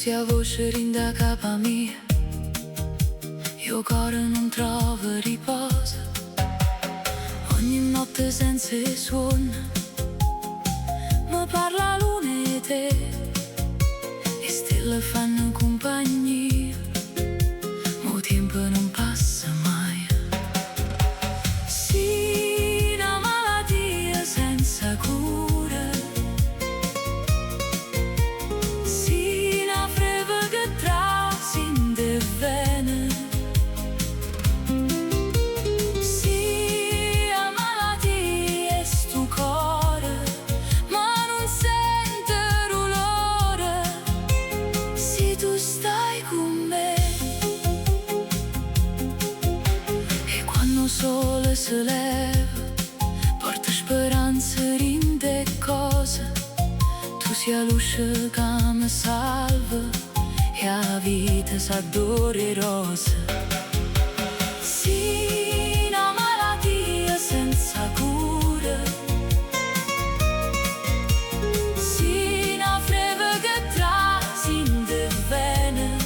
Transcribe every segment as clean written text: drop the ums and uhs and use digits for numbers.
sia voce rinda capa mia, io cuore non trova riposo, ogni notte senza suono mi parla luna e te, e stelle fanno compagnia, mo tempo non passa mai. Sì, una malattia senza cura, sì, una freva che trasi in de vene, sì, la malattia è stu cuore, ma non sente l'olore, se tu stai con me. E quando il sole si leva, porta speranza in de cose, tu sia luce che mi salva e la vita sa d'ore rosa. Sì, una malattia senza cura, sì, una freva che trasi in de vene,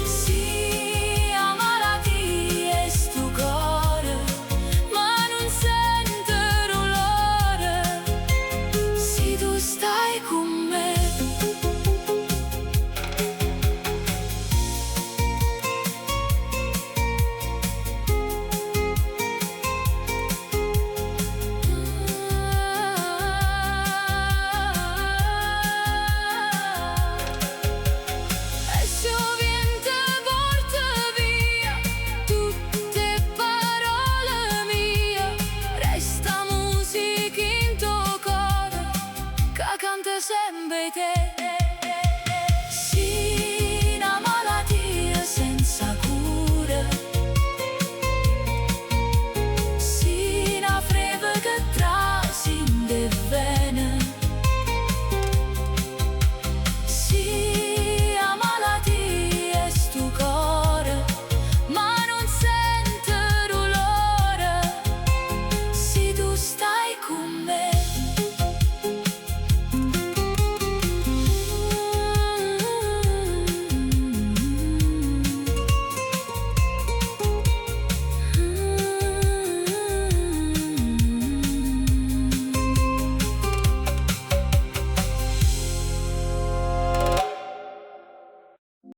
sì, la malattia è stu cuore, ma non sente l'olore, se tu stai con me. E se il vento porta via tutte parole mie, resta musica in tuo cuore che canta sempre te.